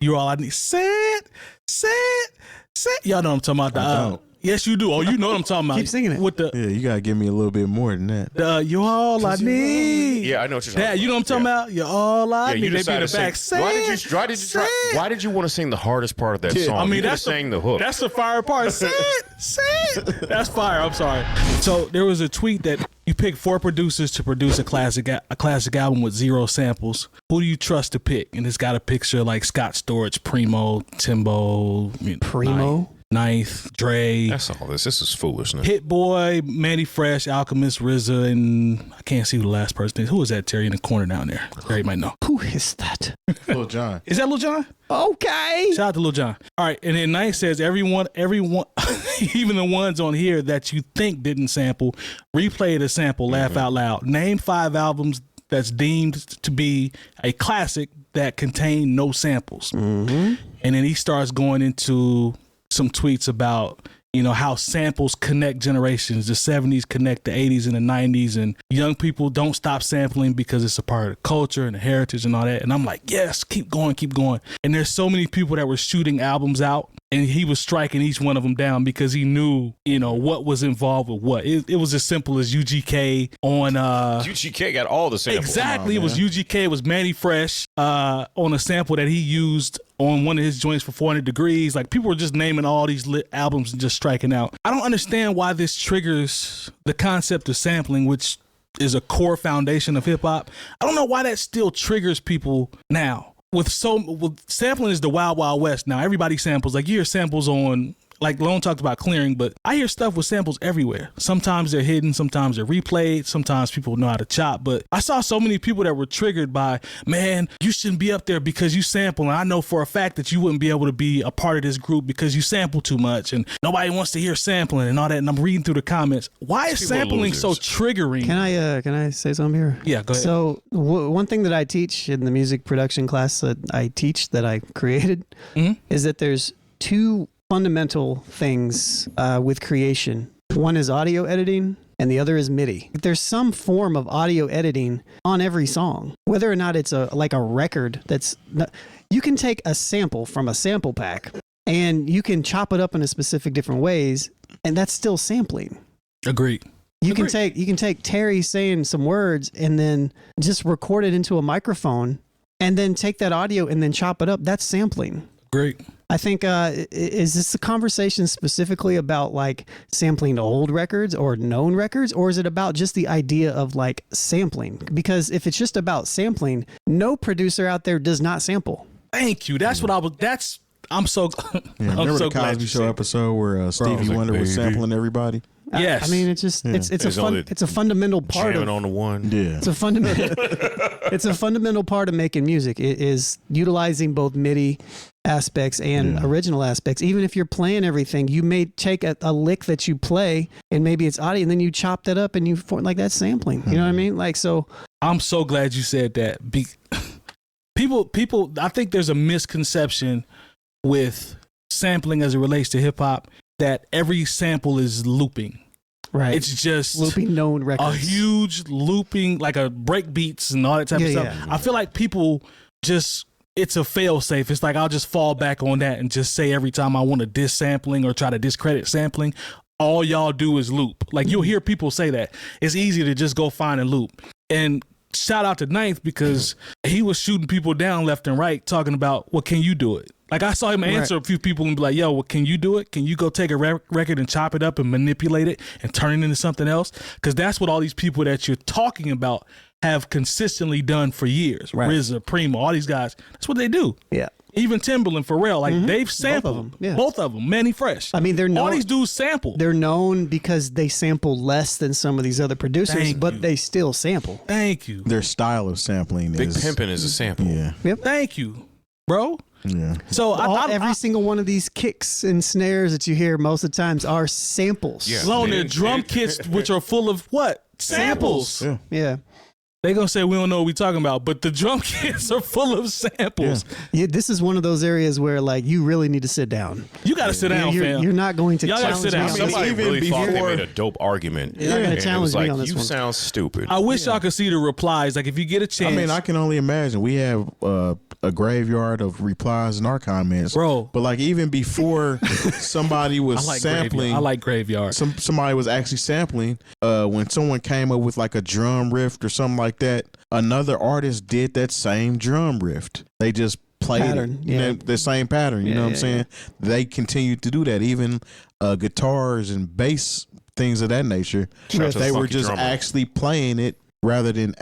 You're all I need. Say it. Y'all know what I'm talking about. Yes, you do. Oh, you know what I'm talking about. Keep singing it. With the you gotta give me a little bit more than that. You're all I need. Yeah, I know what you're talking about. You know what I'm talking about? You're all I need. You They be in decided the to back. sing. Why did you want to sing the hardest part of that song? I mean, that's the hook. That's the fire part. Say it. That's fire. I'm sorry. So there was a tweet that you picked 4 producers to produce a classic album with 0 samples. Who do you trust to pick? And it's got a picture like Scott Storch, Primo, Timbo, Primo. Ninth, Dre. That's all this. This is foolishness. Hit Boy, Manny Fresh, Alchemist, RZA, and I can't see who the last person is. Who is that, Terry, in the corner down there? Terry might know. Who is that? Lil Jon. Is that Lil Jon? Okay. Shout out to Lil Jon. All right, and then Ninth says everyone, even the ones on here that you think didn't sample, replay the sample, laugh out loud. Name 5 albums that's deemed to be a classic that contain no samples. And then he starts going into some tweets about, how samples connect generations. The 70s connect the 80s and the 90s, and young people don't stop sampling because it's a part of the culture and the heritage and all that. And I'm like, yes, keep going. And there's so many people that were shooting albums out, and he was striking each one of them down because he knew, what was involved with what. It was as simple as UGK on... UGK got all the samples. Exactly. It was UGK. It was Manny Fresh on a sample that he used on one of his joints for 400 Degrees. Like, people were just naming all these albums and just striking out. I don't understand why this triggers the concept of sampling, which is a core foundation of hip hop. I don't know why that still triggers people now. With sampling is the wild, wild west now. Everybody samples. Like, you hear samples on, like Lone talked about clearing, but I hear stuff with samples everywhere. Sometimes they're hidden, sometimes they're replayed, sometimes people know how to chop. But I saw so many people that were triggered by, man, you shouldn't be up there because you sample. And I know for a fact that you wouldn't be able to be a part of this group because you sample too much and nobody wants to hear sampling and all that. And I'm reading through the comments. Why is sampling so triggering? Can I say something here? Yeah, go ahead. So one thing that I teach in the music production class that I created is that there's 2 fundamental things with creation. One is audio editing and the other is MIDI. There's some form of audio editing on every song, whether or not it's like a record you can take a sample from a sample pack and you can chop it up in a specific different ways, and that's still sampling. Agreed. You can take Terry saying some words and then just record it into a microphone and then take that audio and then chop it up. That's sampling. Great. I think, is this a conversation specifically about like sampling old records or known records, or is it about just the idea of like sampling? Because if it's just about sampling, no producer out there does not sample. Thank you. That's what I'm so remember the Cosby Show episode where Stevie Wonder was sampling everybody? Yes. I mean, it's just it's a fundamental part of on the one. Yeah. It's a fundamental part of making music. It is utilizing both MIDI aspects and original aspects. Even if you're playing everything, you may take a lick that you play and maybe it's audio, and then you chop that up and you form like that's sampling. You know what I mean? Like, so I'm so glad you said that. People, I think there's a misconception with sampling as it relates to hip hop that every sample is looping. Right. It's just looping known records. A huge looping, like a break beats and all that type of stuff. Yeah. I feel like people just, it's a fail safe. It's like, I'll just fall back on that and just say every time I want to diss sampling or try to discredit sampling, all y'all do is loop. Like, you'll hear people say that. It's easy to just go find a loop. And shout out to Ninth because he was shooting people down left and right talking about, well, can you do it? Like, I saw him answer a few people and be like, yo, well, can you do it? Can you go take a record and chop it up and manipulate it and turn it into something else? Because that's what all these people that you're talking about have consistently done for years. Right. RZA, Primo, all these guys, that's what they do. Yeah. Even Timberland, Pharrell, like they've sampled both of them. Manny Fresh. I mean, they're known, all these dudes sample. They're known because they sample less than some of these other producers, but they still sample. Thank you. Their style of sampling Big Pimpin' is a sample. Yeah. Yep. Thank you, bro. Yeah. So every single one of these kicks and snares that you hear most of the times are samples. Yeah. Sloan, they're drum kits, which are full of what? Samples. Yeah. They're going to say we don't know what we're talking about, but the drum kits are full of samples. Yeah, this is one of those areas where, like, you really need to sit down. You got to sit down, fam. You're not going to Y'all challenge sit down. me. Somebody really thought they made a dope argument. You're not going to challenge me on this one. You sound stupid. I wish y'all could see the replies. Like, if you get a chance. I mean, I can only imagine. We have a graveyard of replies in our comments, bro. But like even before somebody was sampling, I like graveyard. Somebody was actually sampling. When someone came up with like a drum riff or something like that, another artist did that same drum riff. They just played the same pattern. You know what I'm saying? They continued to do that. Even guitars and bass, things of that nature. They were just actually playing it rather than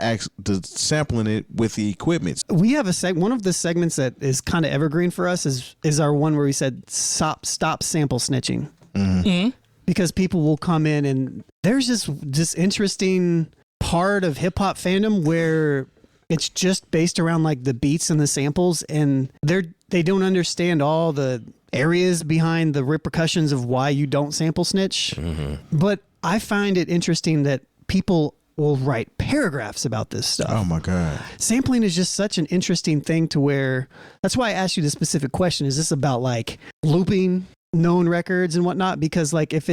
sampling it with the equipment. We have one of the segments that is kind of evergreen for us is our one where we said stop sample snitching. Mm-hmm. Because people will come in and there's this interesting part of hip hop fandom where it's just based around like the beats and the samples, and they don't understand all the areas behind the repercussions of why you don't sample snitch. Mm-hmm. But I find it interesting that people will write paragraphs about this stuff. Oh my God. Sampling is just such an interesting thing to where, that's why I asked you the specific question. Is this about like looping known records and whatnot? Because like if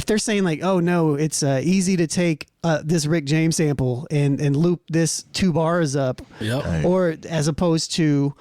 they're saying like, oh no, it's easy to take this Rick James sample and loop this 2 bars up, or as opposed to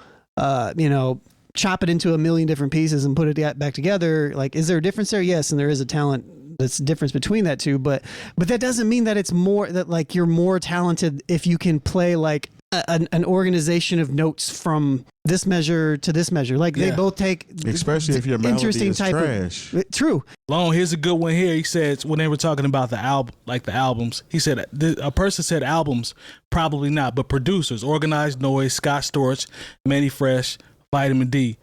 chop it into a million different pieces and put it back together. Like, is there a difference there? Yes, and there is a talent that's a difference between that two, but that doesn't mean that it's more that like you're more talented if you can play like an organization of notes from this measure to this measure. Like they both take, especially if your melody is trash. True. Long, here's a good one here. He said when they were talking about the albums, he said a person said albums, probably not, but producers: Organized Noise, Scott Storch, Manny Fresh, Vitamin D.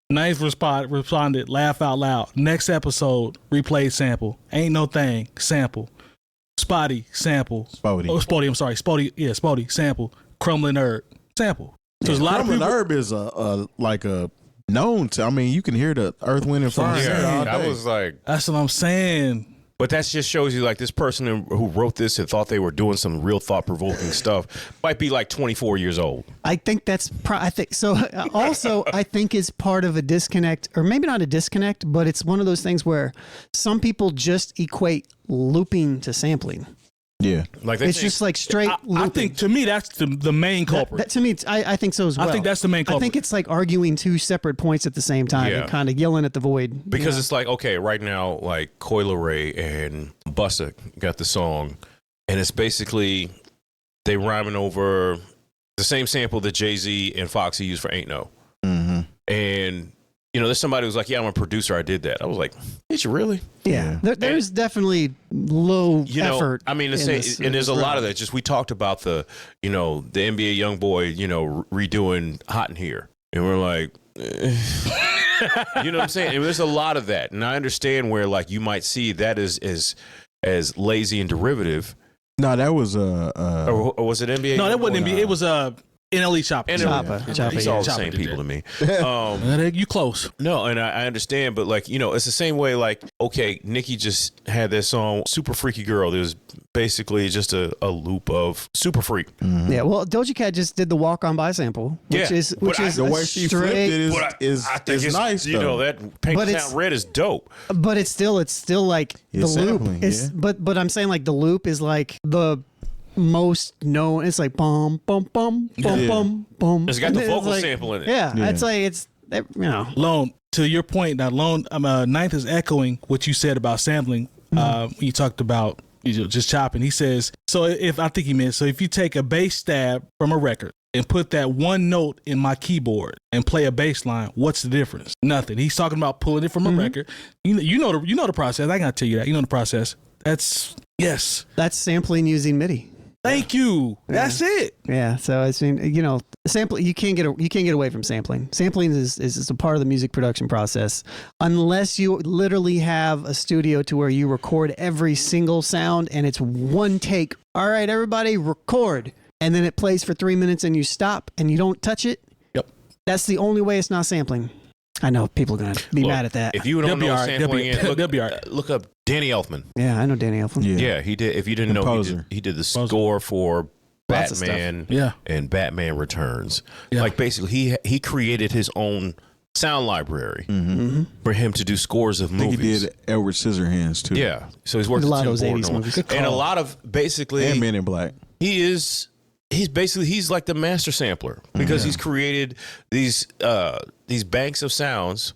Ninth responded, laugh out loud. Next episode, replay sample. Ain't no thing, sample. Spotty, sample. Spotty. Oh, Spotty, I'm sorry. Spotty, yeah, Spotty, sample. Crumbling Herb, sample. So there's a lot of people. Crumbling Herb is a known to, I mean, you can hear the Earth, Wind, and Fire. Yeah, I was like. That's what I'm saying. But that just shows you like this person who wrote this and thought they were doing some real thought-provoking stuff might be like 24 years old. I think that's I think so. Also, I think is part of a disconnect, or maybe not a disconnect, but it's one of those things where some people just equate looping to sampling. Yeah, like it's just like straight looping. I think to me that's the main culprit. That to me, I think so as well. I think that's the main culprit. I think it's like arguing two separate points at the same time and kind of yelling at the void. Because it's like, okay, right now, like Coi Leray and Busta got the song, and it's basically they rhyming over the same sample that Jay-Z and Foxy used for Ain't No. Mm-hmm. And there's somebody who's like, yeah, I'm a producer. I did that. I was like, did you really? Yeah. There's definitely low effort. I mean, and there's a lot of that. Just we talked about the NBA young boy, redoing Hot in Here. And we're like, you know what I'm saying? And there's a lot of that. And I understand where like you might see that as lazy and derivative. No, that was or was it NBA? No, that wasn't NBA. It was NLE Chopper. It's all the same people to me. You close. No, and I understand, but like, it's the same way like, okay, Nicki just had that song, Super Freaky Girl. It was basically just a loop of Super Freak. Mm-hmm. Yeah, well, Doja Cat just did the Walk On By sample, which is the way she flipped it is nice. That Pink Town Red is dope. But it's still like the loop. But I'm saying like the loop is like the most known. It's like bum bum bum bum bum bum. It's got the vocal sample in it. Yeah, it's like it's Lone, to your point now, Lone, Ninth is echoing what you said about sampling. You talked about just chopping. He says, if you take a bass stab from a record and put that one note in my keyboard and play a bass line, what's the difference? Nothing. He's talking about pulling it from a record. You know the process. I gotta tell you that. You know the process. That's sampling using MIDI. Thank you. That's it. Yeah. So I mean, sampling. You can't get away from sampling. Sampling is a part of the music production process, unless you literally have a studio to where you record every single sound and it's one take. All right, everybody, record, and then it plays for 3 minutes and you stop and you don't touch it. Yep. That's the only way it's not sampling. I know people are gonna be mad at that. If you don't know sampling, look up Danny Elfman. Yeah, I know Danny Elfman. Yeah, he did. If you didn't know, he did the score for Batman and Batman Returns. Yeah. Like basically, he created his own sound library for him to do scores of movies. He did Edward Scissorhands too. Yeah, so he's worked a lot of those 80s movies. And a lot of basically and Men in Black. He is he's like the master sampler because he's created these banks of sounds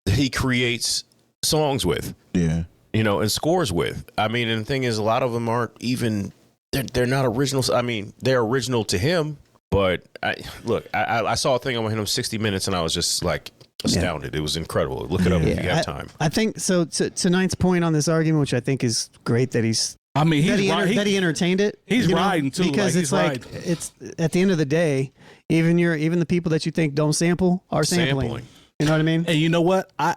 that he creates songs with. Yeah. You know, and scores with. I mean, and the thing is, a lot of them aren't even, they're not original. I mean, they're original to him, but I saw a thing on him 60 Minutes and I was just like astounded. It was incredible. Look it up if you have time. I think so. To Ninth's point on this argument, which I think is great that he's. I mean, that he entertained it. He's riding too, because it's like it's at the end of the day, even the people that you think don't sample are sampling. You know what I mean? And you know what? I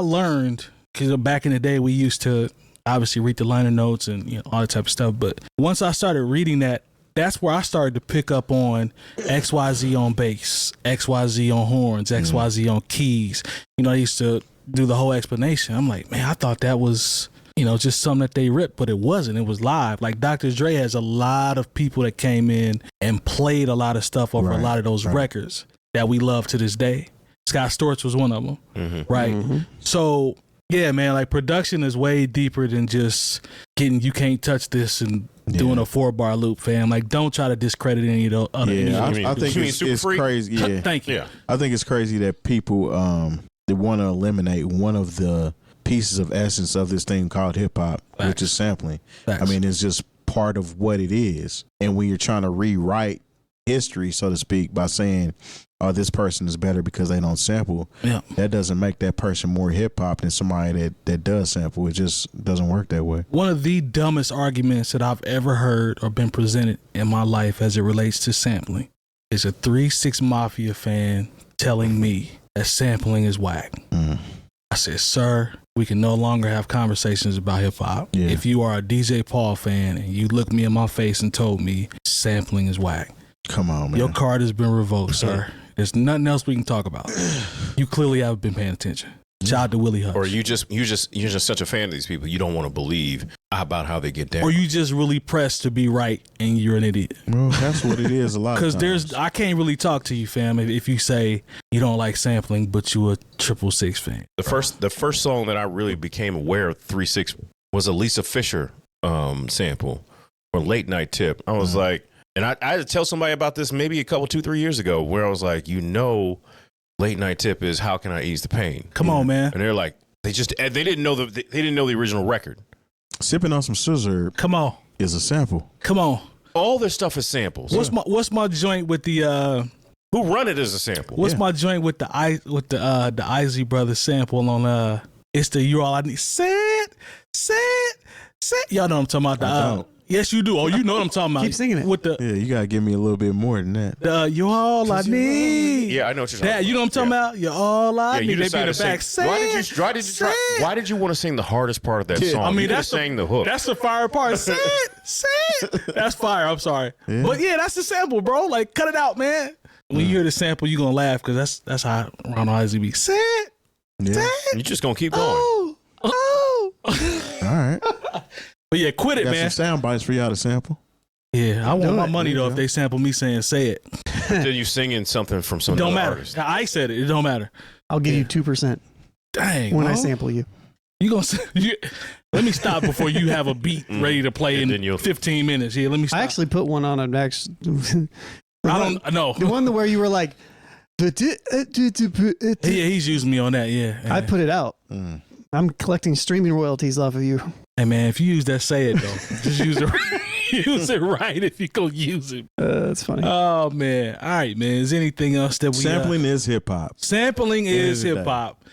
learned, because back in the day we used to obviously read the liner notes and all that type of stuff. But once I started reading that, that's where I started to pick up on XYZ on bass, XYZ on horns, XYZ on keys. I used to do the whole explanation. I'm like, man, I thought that was just something that they ripped, but it wasn't. It was live. Like Dr. Dre has a lot of people that came in and played a lot of stuff over a lot of those records that we love to this day. Scott Storch was one of them, right? Mm-hmm. So, yeah, man, like production is way deeper than just getting You Can't Touch This and doing a 4-bar loop, fam. Like, don't try to discredit any of the other. I think it's crazy. Yeah. Thank you. Yeah. I think it's crazy that people they want to eliminate one of the pieces of essence of this thing called hip hop, which is sampling. Facts. I mean, it's just part of what it is. And when you're trying to rewrite history, so to speak, by saying, oh, this person is better because they don't sample, that doesn't make that person more hip hop than somebody that does sample. It just doesn't work that way. One of the dumbest arguments that I've ever heard or been presented in my life as it relates to sampling is a 3 6 Mafia fan telling me that sampling is whack. I said, sir, we can no longer have conversations about hip hop. Yeah. If you are a DJ Paul fan and you looked me in my face and told me sampling is whack, come on, man. Your card has been revoked, sir. There's nothing else we can talk about. You clearly haven't been paying attention. Shout out to Willie Hutch. Or you're just such a fan of these people, you don't want to believe about how they get down. Or you just really pressed to be right and you're an idiot. Well, that's what it is a lot of times. Because I can't really talk to you, fam, if you say you don't like sampling, but you a 666 fan. The first song that I really became aware of 3 6 was a Lisa Fisher sample for Late Night Tip. I was like, and I had to tell somebody about this maybe 2-3 years ago, where I was like, Late Night Tip is How Can I Ease the Pain? Come on, man. And they're like, they didn't know the original record. Sipping on some scissor. Come on. Is a sample. Come on. All their stuff is samples. What's my joint with the Who Run It as a sample? What's my joint with the Isley Brothers sample on it's the You All I Need. Say it. Y'all know what I'm talking about. Yes, you do. Oh, you know what I'm talking about. Keep singing it. You gotta give me a little bit more than that. You're all I need. Yeah, I know what you're talking about. You know what I'm talking about? You're all I need. You decided to back. Why did you want to sing the hardest part of that song? I mean, that's sang the hook. That's the fire part. Say it. That's fire. I'm sorry, but that's the sample, bro. Like, cut it out, man. When you hear the sample, you are gonna laugh because that's how Ronald Isley be. Say it. Say it. You're just gonna keep going. Oh. All right. But yeah, quit it, man. Some sound bites for y'all to sample. Yeah, I want my money though if they sample me saying "say it." Then you singing something from some don't matter. artist. I said it. It don't matter. I'll give you 2%. Dang. When I sample you. You gonna let me stop before you have a beat ready to play in 15 minutes. Yeah, let me stop. I actually put one on an actually. I don't know. The one where you were like, yeah, he's using me on that. Yeah, I put it out. I'm collecting streaming royalties off of you. Hey man, if you use that, say it though. Just use it. Use it right if you go use it. That's funny. Oh man. All right, man. Is anything else that we sampling is hip hop. Sampling is hip hop,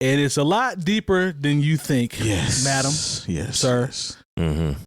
and it's a lot deeper than you think. Yes, madam. Yes, sir. Yes. Mm-hmm.